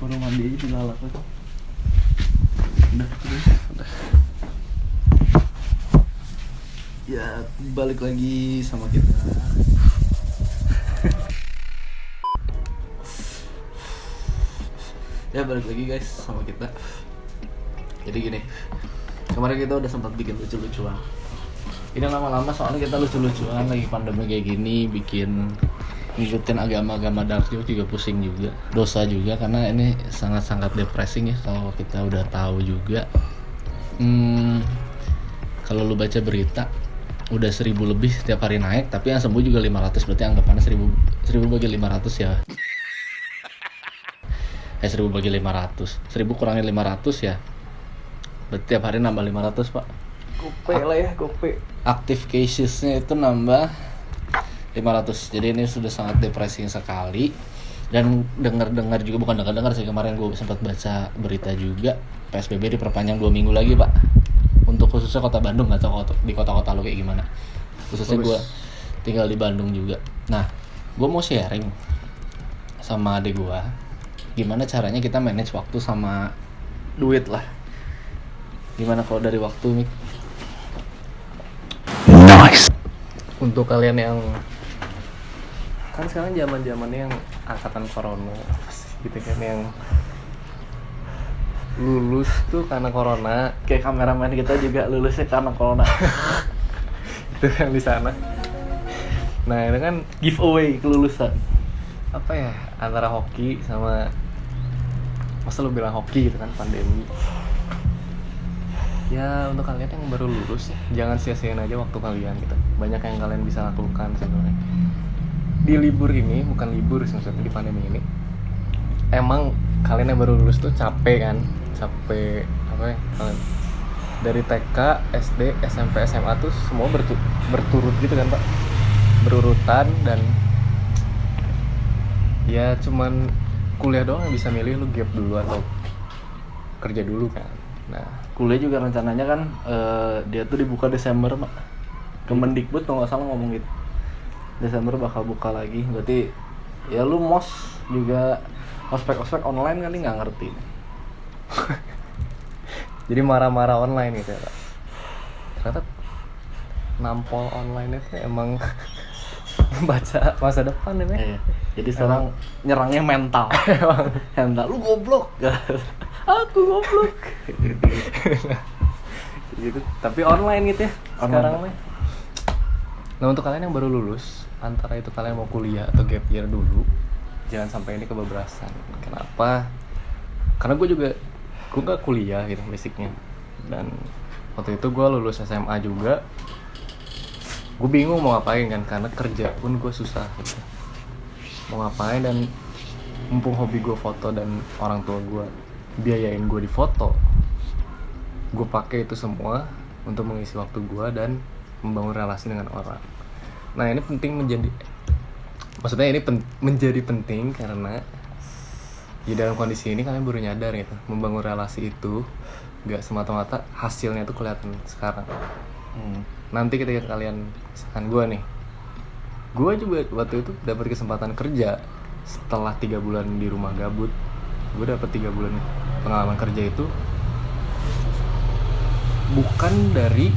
baru mandi aja dilalap itu. Udah. Ya balik lagi sama kita. Ya balik lagi guys sama kita. Jadi gini, kemarin kita udah sempat bikin lucu-lucuan. Ini lama-lama soalnya kita lucu-lucuan lagi pandemi kayak gini, bikin ngikutin agama-agama dark juga pusing juga, dosa juga karena ini sangat-sangat depressing ya kalau kita udah tahu juga. Kalau lu baca berita udah 1.000 lebih setiap hari naik, tapi yang sembuh juga 500, berarti anggapannya 1.000 bagi 500 ya. 1.000 bagi 500, 1.000 kurangin 500 ya, berarti tiap hari nambah 500 pak. Gope lah ya, gope. Active casesnya itu nambah 500, jadi ini sudah sangat depressing sekali. Dan dengar juga, bukan dengar sih, kemarin gue sempat baca berita juga PSBB diperpanjang 2 minggu lagi pak, untuk khususnya kota Bandung. Nggak tahu di kota-kota lo kayak gimana, khususnya gue tinggal di Bandung juga. Nah gue mau sharing sama adik gue gimana caranya kita manage waktu sama duit lah. Gimana kalau dari waktu, Mik? Nice. Untuk kalian yang kan sekarang zaman-zamannya yang angkatan corona gitu kan, yang lulus tuh karena corona, Kayak kameramen kita juga lulusnya karena corona. itu yang di sana. Nah itu kan Giveaway kelulusan. apa ya, antara hoki sama, masa lu bilang hoki gitu kan, pandemi. Ya untuk kalian yang baru lulus ya, jangan sia-siain aja waktu kalian gitu. Banyak yang kalian bisa lakukan sebenarnya di libur ini, bukan libur sih maksudnya, di pandemi ini. Emang kalian yang baru lulus tuh capek kan, capek apa ya, kalian dari TK, SD, SMP, SMA tuh semua berturut gitu kan pak, berurutan. Dan ya cuman kuliah doang yang bisa milih lu gap dulu atau kerja dulu kan. Nah Kuliah juga rencananya kan dia tuh dibuka Desember mak. Kemendikbud kalau nggak salah ngomong gitu, Desember bakal buka lagi. Berarti ya lu mos juga ospek online kali nggak ngerti. jadi marah-marah online gitu ya pak. Ternyata nampol online itu emang baca masa depan ya. Iya. Jadi sekarang nyerangnya mental. Mental lu goblok. Aku goblok. Gitu. Tapi online gitu ya sekarang Online. nih. Nah untuk kalian yang baru lulus, antara itu kalian mau kuliah atau gap year dulu, jangan sampai ini kebablasan. Kenapa? Karena gue nggak kuliah gitu basicnya. Dan waktu itu gue lulus SMA juga, gue bingung mau ngapain kan, karena kerja pun gue susah gitu. Mau ngapain, dan mumpung hobi gue foto dan orang tua gue biayain gue di foto, gue pakai itu semua untuk mengisi waktu gue dan membangun relasi dengan orang. Nah ini penting menjadi penting karena ya dalam kondisi ini kalian baru nyadar gitu, membangun relasi itu gak semata-mata hasilnya tuh kelihatan sekarang. Nanti ketika kalian, misalkan gue juga waktu itu dapat kesempatan kerja setelah 3 bulan di rumah gabut. Gue dapat 3 bulan pengalaman kerja itu bukan dari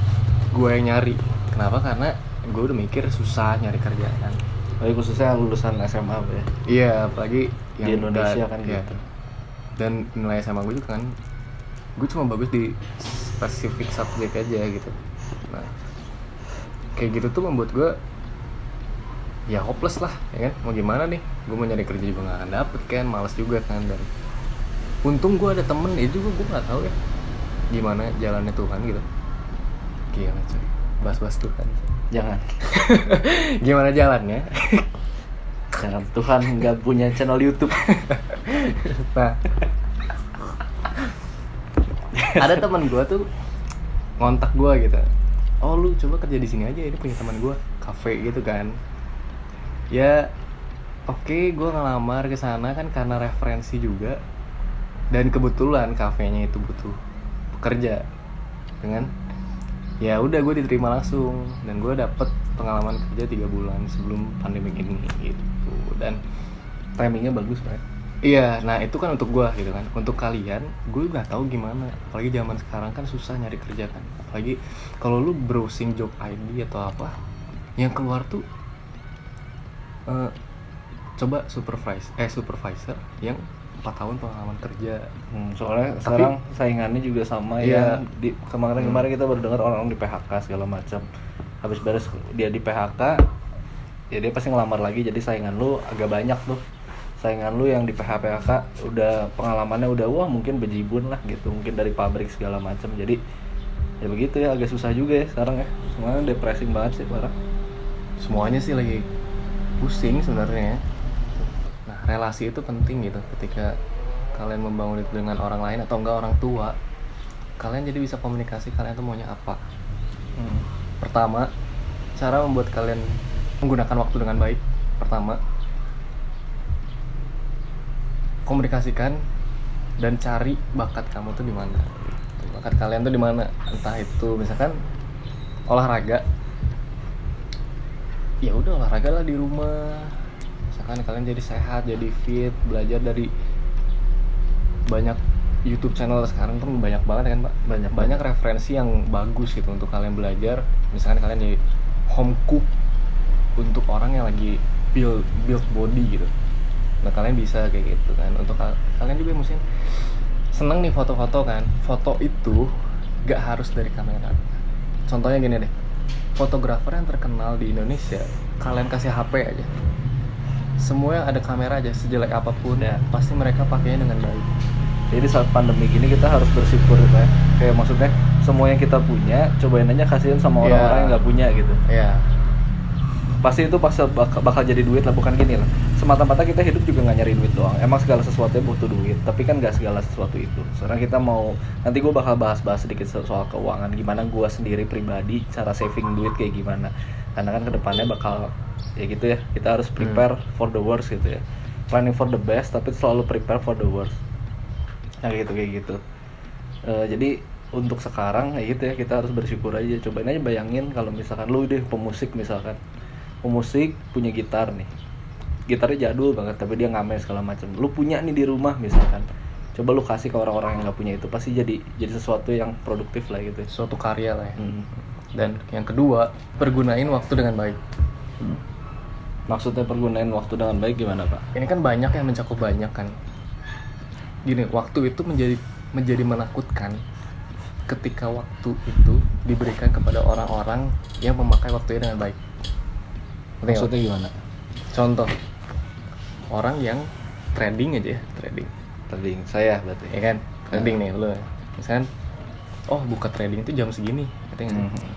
gue yang nyari. Kenapa? Karena gue udah mikir susah nyari kerjaan. Tapi khususnya lulusan SMA ya. Iya, apalagi yang di Indonesia kan ya. gitu. Dan nilai SMA gue juga kan, gue cuma bagus di spesifik subjek aja gitu. Nah kayak gitu tuh membuat gue ya hopeless lah ya kan. Mau gimana nih, gue mau nyari kerja juga gak akan dapet kan, males juga kan. Dan untung gue ada temen itu juga, gue gak tahu ya gimana jalannya Tuhan gitu. Gila coy, bahas-bahas Tuhan. Jangan. Gimana jalannya? Jangan, Tuhan nggak punya channel YouTube. Nah ada teman gue tuh ngontak gue gitu, oh lu coba kerja di sini aja, ini punya teman gue kafe gitu kan. Ya oke, gue ngelamar ke sana kan karena referensi juga, dan kebetulan kafenya itu butuh pekerja dengan ya udah gue diterima langsung, dan gue dapet pengalaman kerja 3 bulan sebelum pandemi ini gitu. Dan Timingnya bagus banget. Iya, nah itu kan untuk gua gitu kan. Untuk kalian, gue nggak tahu gimana. Apalagi zaman sekarang kan susah nyari kerja kan. Apalagi kalau lu browsing job ID atau apa, yang keluar tuh eh, coba supervisor yang 4 tahun pengalaman kerja. Soalnya Tapi- sekarang saingannya juga sama Iya. yang di kemarin kita baru dengar orang di PHK segala macam. Habis beres dia di PHK, ya dia pasti ngelamar lagi, jadi saingan lu agak banyak tuh. Saingan lu yang di PHK udah pengalamannya udah wah mungkin bejibun lah gitu, mungkin dari pabrik segala macam. Jadi ya begitu ya, agak susah juga ya sekarang ya. Semuanya depressing banget sih parah. Semuanya sih lagi pusing sebenarnya. Nah, relasi itu penting gitu. Ketika kalian membangun itu dengan orang lain atau enggak orang tua, kalian jadi bisa komunikasi kalian tuh maunya apa. Pertama, cara membuat kalian menggunakan waktu dengan baik. Pertama, komunikasikan dan cari bakat kamu tuh di mana. Bakat kalian tuh di mana? Entah itu misalkan olahraga. Ya udah olahraga lah di rumah. Misalkan kalian jadi sehat, jadi fit, belajar dari banyak YouTube channel sekarang kan banyak banget kan, Pak. Banyak referensi yang bagus gitu untuk kalian belajar. Misalkan kalian jadi home cook untuk orang yang lagi build body gitu. Nah, kalian bisa kayak gitu kan. Untuk kalian juga mungkin seneng nih foto-foto kan. Foto itu gak harus dari kamera. Contohnya gini deh, fotografer yang terkenal di Indonesia, kalian kasih HP aja, semua yang ada kamera aja, sejelek apapun Ya. pasti mereka pakainya dengan baik. Jadi saat pandemi gini kita harus bersyukur gitu ya. Kayak maksudnya semua yang kita punya cobain aja kasihin sama orang-orang yang nggak punya gitu. Ya, Pasti itu bakal jadi duit lah, bukan gini lah. Semata-mata kita hidup juga nggak nyari duit doang. Emang segala sesuatunya butuh duit, tapi kan nggak segala sesuatu itu. Sekarang kita mau, nanti gue bakal bahas-bahas sedikit soal keuangan, gimana gue sendiri pribadi cara saving duit kayak gimana. Karena kan kedepannya bakal ya gitu ya, kita harus prepare for the worst gitu ya. Planning for the best, tapi selalu prepare for the worst. Kayak gitu. Jadi untuk sekarang ya gitu ya, kita harus bersyukur aja. Cobain aja bayangin kalau misalkan lu deh pemusik misalkan. Pemusik punya gitar nih. Gitarnya jadul banget tapi dia ngamen segala macam. Lu punya nih di rumah misalkan. Coba lu kasih ke orang-orang yang nggak punya itu, pasti jadi sesuatu yang produktif lah gitu. suatu karya lah ya. Hmm. Dan yang kedua, pergunain waktu dengan baik. Maksudnya pergunain waktu dengan baik gimana, Pak? Ini kan banyak yang mencakup banyak kan. Gini, waktu itu menjadi menakutkan ketika waktu itu diberikan kepada orang-orang yang memakai waktunya dengan baik. Ngerti nggak? Maksudnya gimana? Contoh, orang yang trading aja ya, trading. Trading saya berarti. Ya kan? Trading nih lu. Misalkan buka trading itu jam segini, ngerti nggak sih? Mhm.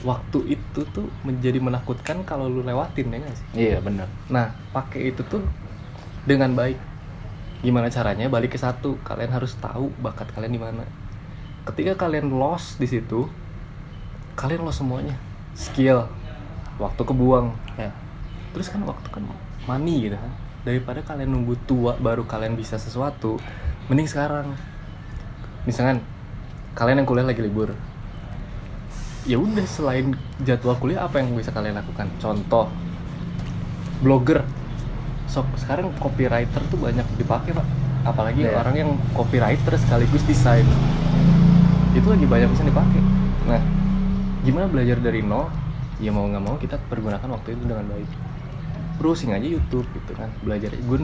Waktu itu tuh menjadi menakutkan kalau lu lewatin, ya nggak sih? Iya benar. Nah, pakai itu tuh dengan baik. Gimana caranya? Balik ke satu, kalian harus tahu bakat kalian di mana. Ketika kalian lost di situ, kalian lost semuanya. Skill, waktu kebuang. Ya. Terus kan waktu kan money gitu kan. Daripada kalian nunggu tua baru kalian bisa sesuatu, mending sekarang. Misalkan kalian yang kuliah lagi libur, ya udah selain jadwal kuliah apa yang bisa kalian lakukan? Contoh, blogger. Sekarang copywriter tuh banyak dipakai, Pak. Apalagi Iya. orang yang copywriter sekaligus desain. Itu lagi banyak bisa dipakai. Nah, gimana belajar dari nol? Ya mau nggak mau kita pergunakan waktu itu dengan baik. Browsing aja YouTube gitu kan, belajar. Gue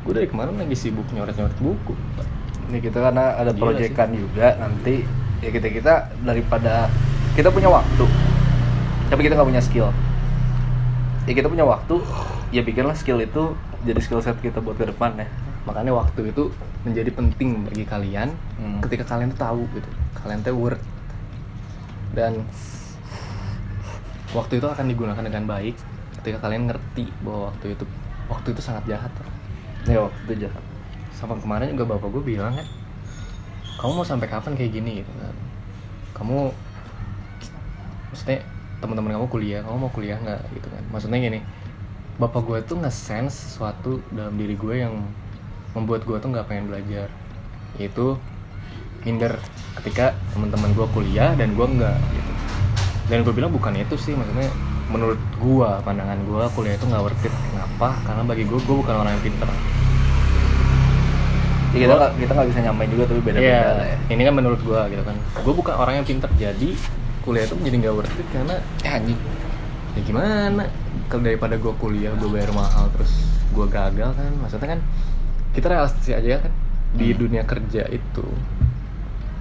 dari kemarin lagi sibuk nyoret-nyoret buku, Pak. Ini kita karena ada Gila proyekan juga nanti ya kita daripada kita punya waktu tapi kita nggak punya skill. Ya kita punya waktu, ya bikinlah skill itu jadi skill set kita buat ke depan ya. Makanya waktu itu menjadi penting bagi kalian ketika kalian tuh tahu gitu, kalian tuh worth. Dan waktu itu akan digunakan dengan baik ketika kalian ngerti bahwa waktu itu sangat jahat. Ya waktu itu jahat. Sama kemarin juga bapak gue bilang kan, kamu mau sampai kapan kayak gini gitu kan? Kamu, maksudnya teman-teman kamu kuliah, kamu mau kuliah nggak gitu kan? Maksudnya gini, bapak gue tuh nge-sense sesuatu dalam diri gue yang membuat gue tuh nggak pengen belajar, yaitu minder ketika teman-teman gue kuliah dan gue nggak gitu. Dan gue bilang bukan itu sih, maksudnya menurut gua, pandangan gua, kuliah itu nggak worth it. Kenapa? Karena bagi gua bukan orang yang pintar. Ya, kita nggak bisa nyamain juga tapi beda-beda Iya, lah ya. ini kan menurut gua gitu kan. Gua bukan orang yang pintar, jadi kuliah itu menjadi nggak worth it karena Anjing. ya gimana? Kalau daripada gua kuliah gua bayar mahal terus gua gagal kan. Maksudnya kan kita realistis aja kan, di dunia kerja itu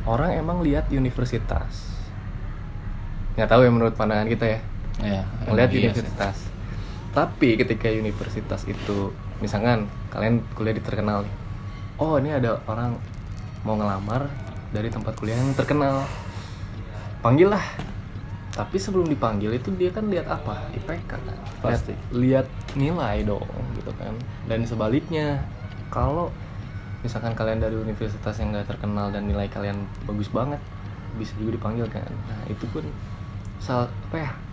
orang emang lihat universitas. Nggak tahu ya menurut pandangan kita ya. Iya, Melihat iya universitas. Tapi ketika universitas itu, misalkan kalian kuliah di terkenal nih. Oh, ini ada orang mau ngelamar dari tempat kuliah yang terkenal. Panggil lah. Tapi sebelum dipanggil itu dia kan lihat apa? IPK kan. Pasti. Lihat nilai dong gitu kan. Dan sebaliknya, kalau misalkan kalian dari universitas yang gak terkenal dan nilai kalian bagus banget, bisa juga dipanggil kan. Nah, itu pun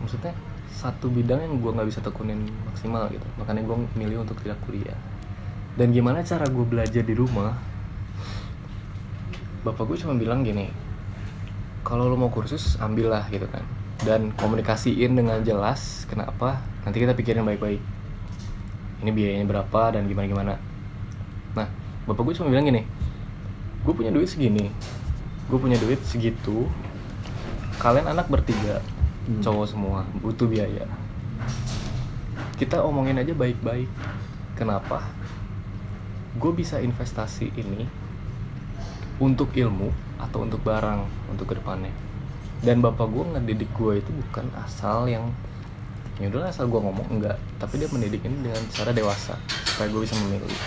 maksudnya satu bidang yang gue nggak bisa tekunin maksimal gitu. Makanya gue milih untuk tidak kuliah. Dan gimana cara gue belajar di rumah? Bapak gue cuma bilang gini, kalau lo mau kursus ambillah gitu kan, dan komunikasiin dengan jelas kenapa, nanti kita pikirin baik-baik ini biayanya berapa dan gimana. Nah, bapak gue cuma bilang gini, gue punya duit segini, gue punya duit segitu, kalian anak bertiga, cowok semua, butuh biaya, kita omongin aja baik-baik. Kenapa? Gue bisa investasi ini untuk ilmu atau untuk barang untuk kedepannya. Dan bapak gue ngedidik gue itu bukan asal yang yaudah asal gue ngomong, enggak, tapi dia mendidik ini dengan cara dewasa supaya gue bisa memilih.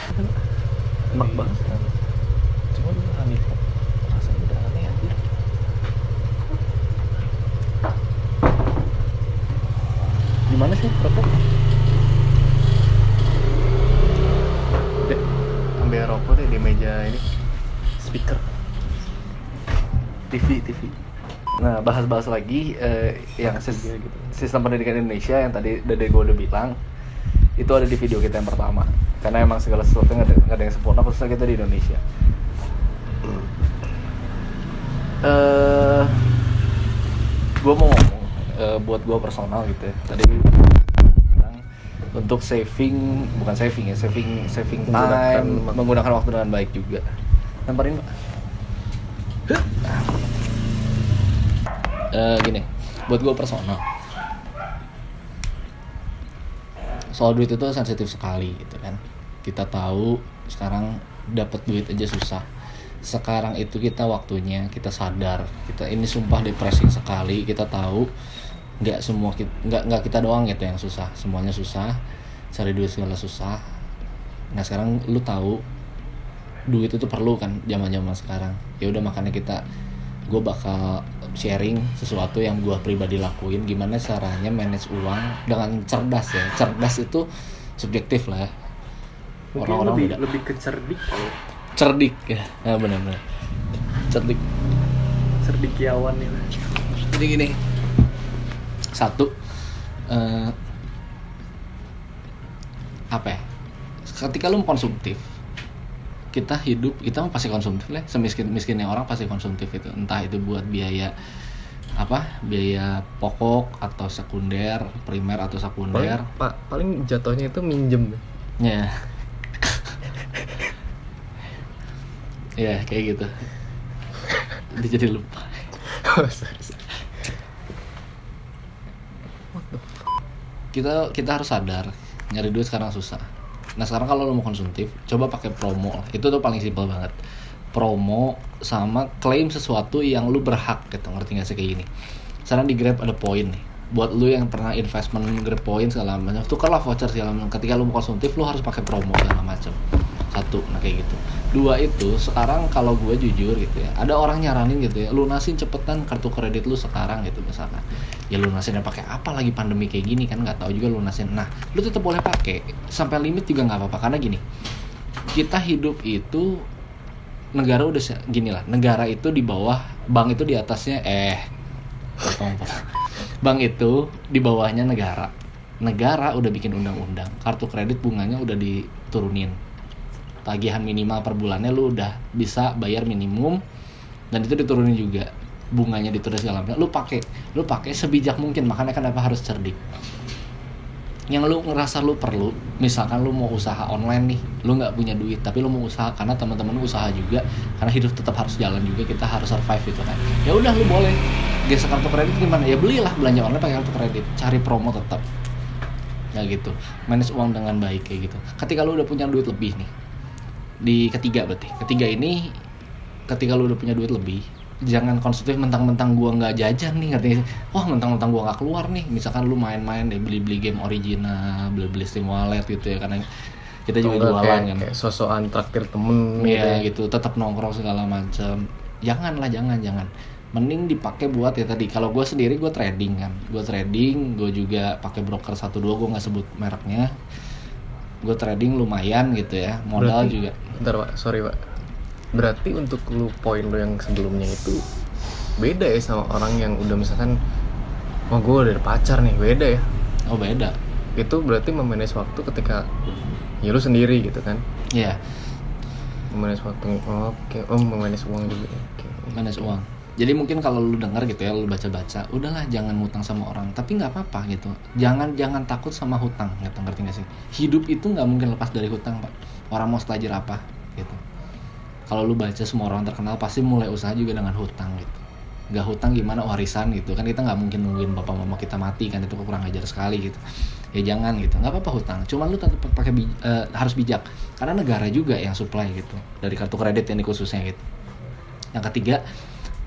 Enak banget kan, cuma gue aneh kok, rasanya udah aneh anjir. Gimana sih rokok? Dek, ambil rokok deh di meja ini, speaker. TV. Nah, bahas lagi yang sistem pendidikan Indonesia yang tadi gue udah bilang, itu ada di video kita yang pertama. Karena emang segala sesuatu nggak ada yang sempurna, khususnya kita di Indonesia. Gue mau ngomong buat gue personal gitu ya. Tadi bilang untuk saving time, menggunakan waktu dengan baik juga. Lemparin Pak. Gini, buat gue personal, soal duit itu sensitif sekali gitu kan. Kita tahu sekarang dapat duit aja susah. Sekarang itu kita waktunya kita sadar, kita ini sumpah depressing sekali. Kita tahu nggak kita doang gitu yang susah, semuanya susah, cari duit segala susah. Nah sekarang lu tahu duit itu perlu kan zaman sekarang. Ya udah, makanya gue bakal sharing sesuatu yang gue pribadi lakuin, gimana caranya manage uang dengan cerdas ya. Cerdas itu subjektif lah ya. Mungkin Orang-orang lebih ke cerdik kali. cerdik ya, benar-benar Cerdikiawan ya. Jadi gini, satu, apa ya? Ketika lu konsumtif, kita pasti konsumtif lah. Semiskin-miskinnya orang pasti konsumtif itu, entah itu buat biaya pokok atau sekunder, primer atau sekunder. Paling jatuhnya itu minjem. Ya. Ya kayak gitu. Dia jadi lupa. Kita harus sadar, nyari duit sekarang susah. Nah sekarang kalau lo mau konsumtif, coba pakai promo. Itu tuh paling simpel banget. Promo sama klaim sesuatu yang lu berhak gitu, ngerti gak sih kayak gini. Sekarang di Grab ada poin nih. Buat lu yang pernah investment Grab poin segala macam, tukerlah voucher segala macam. Ketika lu mau konsumtif, lu harus pakai promo segala macam. Satu, nah kayak gitu. Dua itu, sekarang kalau gue jujur gitu ya, ada orang nyaranin gitu ya, lunasin cepetan kartu kredit lu sekarang gitu misalkan. Ya lunasinnya pakai apa lagi, pandemi kayak gini kan, nggak tahu juga lunasin. Nah, lu tetap boleh pakai sampai limit juga nggak apa-apa, karena gini, kita hidup itu negara udah gini lah, negara itu di bawah, bank itu di atasnya, bank itu di bawahnya negara. Negara udah bikin undang-undang, kartu kredit bunganya udah diturunin, tagihan minimal per bulannya lu udah bisa bayar minimum, dan itu diturunin juga, bunganya diturunin segala macam. Lu pakai sebijak mungkin, makanya kenapa harus cerdik. yang lu ngerasa lu perlu, misalkan lu mau usaha online nih, lu nggak punya duit tapi lu mau usaha karena teman-teman lu usaha juga, karena hidup tetap harus jalan juga, kita harus survive gitu kan. Ya udah lu boleh gesek kartu kredit gimana? Ya belilah belanja online pakai kartu kredit, cari promo tetap. Ya gitu. Manage uang dengan baik kayak gitu. Ketika lu udah punya duit lebih nih. Di ketiga berarti. Ketiga ini ketika lu udah punya duit lebih, jangan konsumtif mentang-mentang gua nggak jajan nih, ngerti gak sih? Wah, mentang-mentang gua nggak keluar nih, misalkan lu main-main deh, beli-beli game original, beli-beli Steam Wallet gitu ya, karena kita juga jualan kan. Kayak sosokan traktir temen Iya gitu, tetap nongkrong segala macam. Janganlah, jangan. Mending dipakai buat ya tadi. Kalau gua sendiri gua trading kan, gua juga pakai broker 1-2, gua nggak sebut mereknya. Gua trading lumayan gitu ya, modal berarti, juga. Bentar Pak, sorry Pak. Berarti untuk lu poin lu yang sebelumnya itu beda ya sama orang yang udah misalkan gue udah ada pacar nih, beda ya. Oh beda. Itu berarti memanage waktu ketika ya lu sendiri gitu kan. Iya. Memanage waktu. Oke. Memanage uang juga. Oke. Manage uang. Jadi mungkin kalau lu dengar gitu ya, lu baca-baca, udahlah jangan ngutang sama orang, tapi nggak apa-apa gitu. Jangan takut sama hutang, gitu, ngerti nggak sih? Hidup itu nggak mungkin lepas dari hutang, Pak. Orang mau setajir apa, gitu. Kalau lu baca semua orang terkenal pasti mulai usaha juga dengan hutang gitu. Gak hutang gimana, warisan gitu kan, kita nggak mungkin nungguin bapak mama kita mati kan, itu kurang ajar sekali gitu. Ya jangan gitu, nggak apa-apa hutang, cuman lu tetap pakai harus bijak, karena negara juga yang supply gitu dari kartu kredit ini khususnya gitu. Yang ketiga,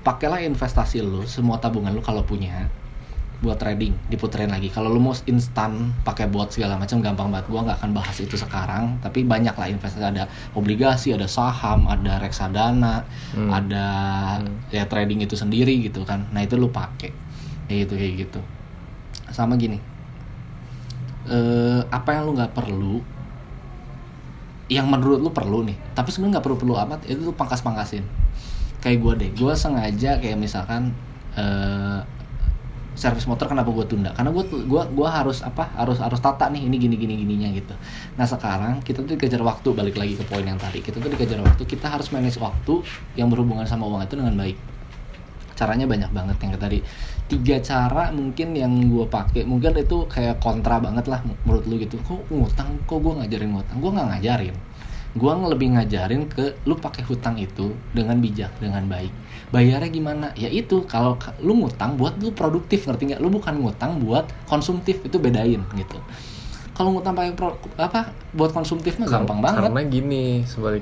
pakailah investasi lu, semua tabungan lu kalau punya buat trading, diputerin lagi. Kalau lu mau instan pakai bot segala macam gampang banget. Gua nggak akan bahas itu sekarang, tapi banyak lah investasi, ada obligasi, ada saham, ada reksadana, ada ya trading itu sendiri gitu kan. Nah itu lu pakai kayak gitu. Sama gini, apa yang lu nggak perlu, yang menurut lu perlu nih, tapi sebenarnya nggak perlu amat, itu lu pangkas-pangkasin. Kayak gue deh, gue sengaja kayak misalkan servis motor kenapa gue tunda, karena gue harus tata nih, ini gininya gitu. Nah sekarang kita tuh dikejar waktu, balik lagi ke poin yang tadi, kita tuh dikejar waktu, kita harus manage waktu yang berhubungan sama uang itu dengan baik. Caranya banyak banget, yang tadi 3 cara mungkin yang gue pakai, mungkin itu kayak kontra banget lah menurut lu gitu. Kok ngutang, kok gue ngajarin ngutang? Gue nggak ngajarin, gue lebih ngajarin ke lu pakai hutang itu dengan bijak, dengan baik. Bayarnya gimana? Ya itu, kalau lu ngutang buat lu produktif, ngerti nggak? Lu bukan ngutang buat konsumtif, itu bedain gitu. Kalau ngutang pakai buat konsumtif mah gampang banget. Karena gini, sebalik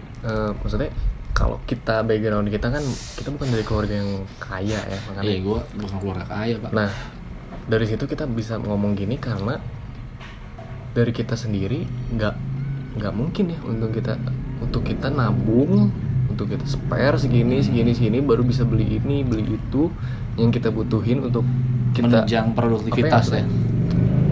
maksudnya kalau kita background kita kan, kita bukan dari keluarga yang kaya ya, makanya. Iya, gue bukan keluarga kaya, Pak. Nah, dari situ kita bisa ngomong gini karena dari kita sendiri nggak mungkin ya untuk kita nabung, untuk kita spare segini baru bisa beli ini beli itu yang kita butuhin untuk kita menunjang produktivitas ya.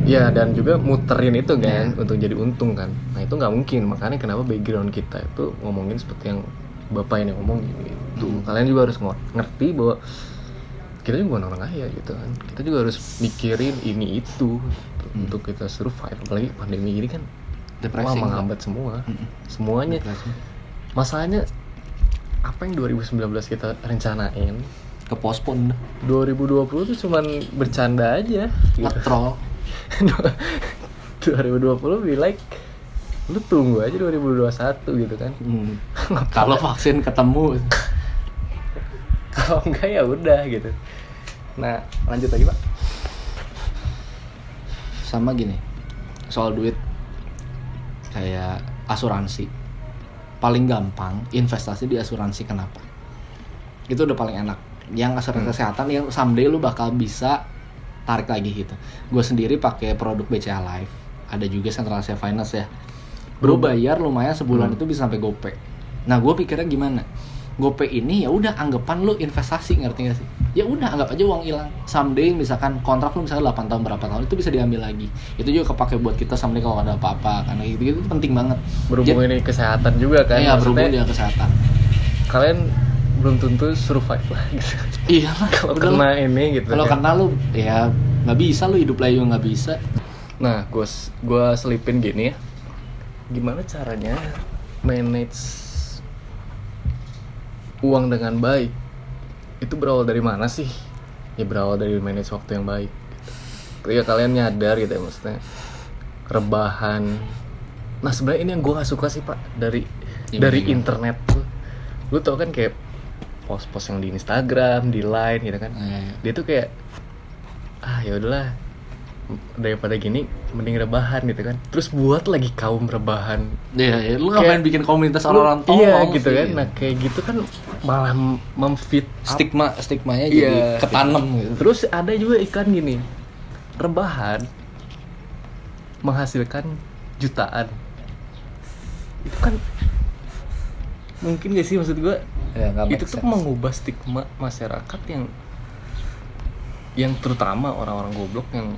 Ya, dan juga muterin itu kan untuk jadi untung kan. Nah itu nggak mungkin, makanya kenapa background kita itu ngomongin seperti yang bapak ini ngomongin gitu. Kalian juga harus ngerti bahwa kita juga bukan orang kaya gitu kan. Kita juga harus mikirin ini itu untuk kita survive, apalagi pandemi ini kan. Depresi menghambat semua, semuanya. Depresi. Masalahnya apa yang 2019 kita rencanain ke postpone. 2020 tuh cuman bercanda aja gitu. Patrol. 2020 be like lu tunggu aja 2021 gitu kan. Kalau vaksin ketemu. Kalau enggak ya udah gitu. Nah, lanjut lagi, Pak. Sama gini. Soal duit, kayak asuransi, paling gampang investasi di asuransi. Kenapa? Itu udah paling enak. Yang asuransi kesehatan yang someday lu bakal bisa tarik lagi gitu. Gue sendiri pakai produk BCA Life, ada juga Central Asia Finance ya. Gue bayar lumayan sebulan itu bisa sampai GoPay. Nah gue pikirnya gimana? GoPay ini ya udah anggapan lu investasi, ngerti gak sih? Ya udah anggap aja uang hilang. Someday misalkan kontrak lu misalnya 8 tahun berapa tahun itu bisa diambil lagi. Itu juga kepake buat kita someday kalau ada apa-apa, karena gitu itu penting banget. Berhubung ini kesehatan juga kan. Iya, berhubung dengan kesehatan. Kalian belum tentu survive lah gitu. Iya lah. Kalau kena ini gitu. Kalau kena lu ya nggak bisa, lu hidup lagi juga nggak bisa. Nah, gue selipin gini ya. Gimana caranya manage uang dengan baik? Itu berawal dari mana sih? Ya berawal dari manage waktu yang baik. Ketika kalian nyadar gitu ya, maksudnya rebahan. Nah sebenarnya ini yang gue nggak suka sih Pak dari Gimana? internet tuh. Lu tau kan kayak post-post yang di Instagram, di Line gitu kan. Dia tuh kayak ya udahlah, daripada gini mending rebahan gitu kan. Terus buat lagi kaum rebahan. Iya, lu ngapain bikin komunitas orang-orang tolong? Iya gitu sih? kan. Nah kayak gitu kan malah memfit Stigmanya Iya, jadi ketanam gitu. Terus ada juga iklan gini, rebahan menghasilkan jutaan. Itu kan mungkin gak sih, maksud gue Ya, nggak make itu tuh sense. mengubah stigma masyarakat yang terutama orang-orang goblok yang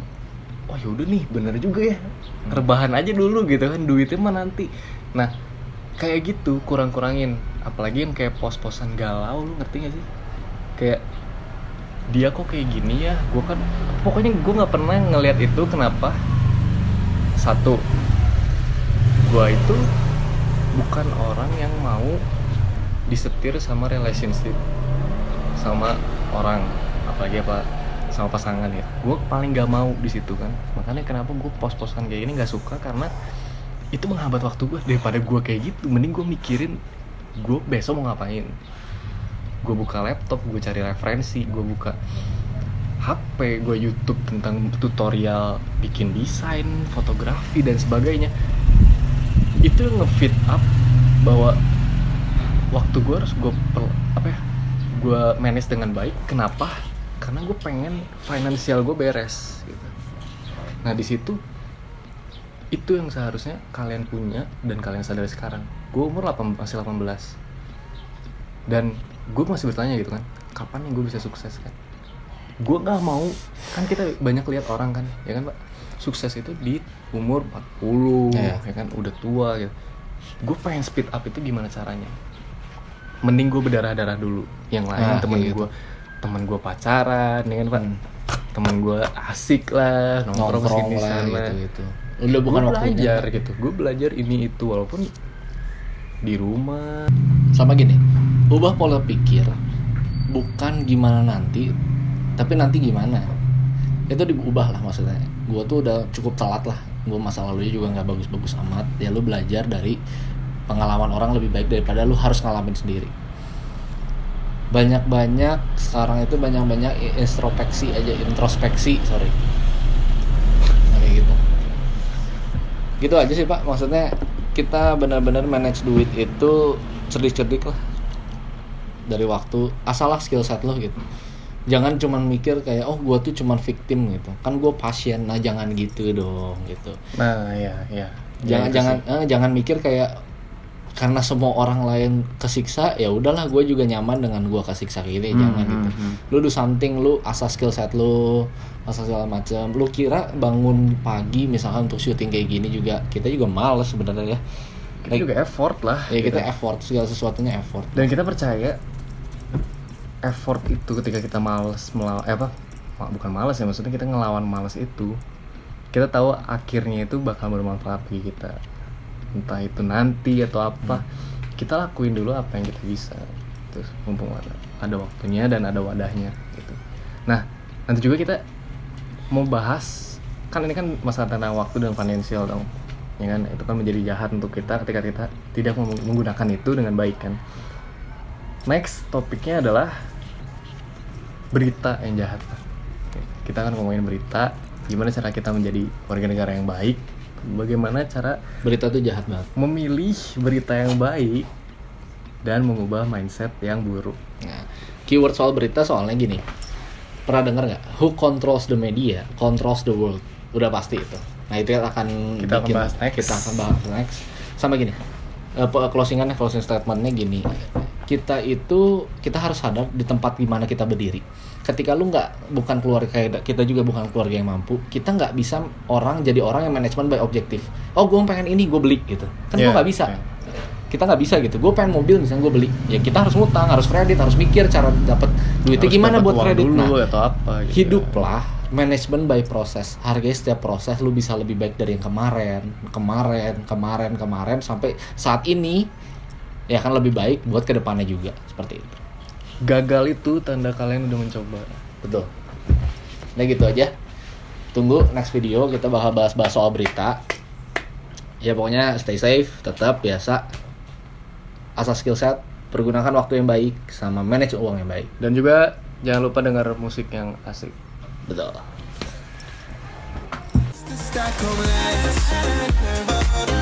yaudah nih bener juga ya, rebahan aja dulu gitu kan, duitnya mah nanti. Nah kayak gitu kurang-kurangin, apalagi yang kayak pos-posan galau, lu ngerti gak sih? Kayak dia kok kayak gini ya, gue kan pokoknya gue nggak pernah ngelihat itu. Kenapa? Satu, gue itu bukan orang yang mau disetir sama relationship sama orang, apalagi sama pasangan ya. Gue paling gak mau di situ kan. Makanya kenapa gue pos-posan kayak gini gak suka, karena itu menghambat waktu gue. Daripada gue kayak gitu, mending gue mikirin gue besok mau ngapain. Gue buka laptop, gue cari referensi, gue buka HP, gue YouTube tentang tutorial bikin desain, fotografi dan sebagainya. Itu nge-fit up bahwa waktu gue harus gue manage dengan baik. Kenapa? Karena gue pengen finansial gue beres gitu. Nah di situ itu yang seharusnya kalian punya dan kalian sadari sekarang. Gue masih 18 dan gue masih bertanya gitu kan, kapan yang gue bisa sukses kan? Gue nggak mau kan, kita banyak lihat orang kan, ya kan Pak, sukses itu di umur 40 ya kan, udah tua gitu. Gue pengen speed up itu gimana caranya? Mending gue berdarah-darah dulu. Yang lain temen gue pacaran, ya kan Pak, temen gue asik lah, nongkrong sini sana gitu. Udah bukan waktunya belajar gitu. Gue belajar ini itu walaupun di rumah. Sama gini, ubah pola pikir, bukan gimana nanti, tapi nanti gimana. Itu diubah lah maksudnya. Gue tuh udah cukup telat lah. Gue masa lalunya juga nggak bagus-bagus amat. Ya lu belajar dari pengalaman orang lebih baik daripada lu harus ngalamin sendiri. Banyak-banyak sekarang itu banyak-banyak introspeksi. Kayak gitu. Gitu aja sih Pak. Maksudnya kita benar-benar manage duit itu cerdik-cerdik lah. Dari waktu, asalah skill set lo gitu. Jangan cuman mikir kayak gue tuh cuman victim gitu. Kan gue pasien. Nah, jangan gitu dong gitu. Nah, ya. Jangan mikir kayak karena semua orang lain kesiksa, ya udahlah gue juga nyaman dengan gue kesiksa gini. Jangan gitu. Lu do something, lu asah skill set lu, asah segala macam. Lu kira bangun pagi misalkan untuk syuting kayak gini juga, kita juga males sebenarnya ya. Kita juga effort lah. Ya kita effort, segala sesuatunya effort. Dan kita percaya effort itu ketika kita bukan malas ya, maksudnya kita ngelawan malas itu, kita tahu akhirnya itu bakal bermanfaat bagi kita. Entah itu nanti atau apa, kita lakuin dulu apa yang kita bisa. Terus mumpung ada waktunya dan ada wadahnya gitu. Nah, nanti juga kita mau bahas, kan ini kan masalah tentang waktu dan finansial dong. Ya kan, itu kan menjadi jahat untuk kita ketika kita tidak menggunakan itu dengan baik kan. Next topiknya adalah berita yang jahat. Kita akan ngomongin berita, gimana cara kita menjadi warga negara yang baik, bagaimana cara Berita tuh jahat banget. memilih berita yang baik dan mengubah mindset yang buruk. Nah, keyword soal berita soalnya gini. Pernah dengar nggak? Who controls the media controls the world. Udah pasti itu. Nah itu Kita akan bahas next. Kita akan bahas next. Sama gini. Closing statementnya gini. Kita harus sadar di tempat dimana kita berdiri. Ketika lu bukan keluarga kayak kita juga bukan keluarga yang mampu, kita nggak bisa jadi orang yang manajemen by objektif. Gue pengen ini, gue beli gitu. Kan gue nggak bisa. Kita nggak bisa gitu. Gue pengen mobil misalnya, gue beli. Ya kita harus ngutang, harus kredit, harus mikir cara dapat duitnya Harus gimana dapat buat uang kredit. dulu atau apa gitu. Hiduplah manajemen by proses. Hargai setiap proses lu bisa lebih baik dari yang kemarin sampai saat ini. Ya kan lebih baik buat kedepannya juga seperti itu. Gagal itu tanda kalian udah mencoba. Betul. Nah gitu aja. Tunggu next video kita bakal bahas soal berita. Ya pokoknya stay safe, tetap biasa. Asal skill set, pergunakan waktu yang baik, sama manage uang yang baik. Dan juga jangan lupa dengar musik yang asik. Betul. Stockholm lights.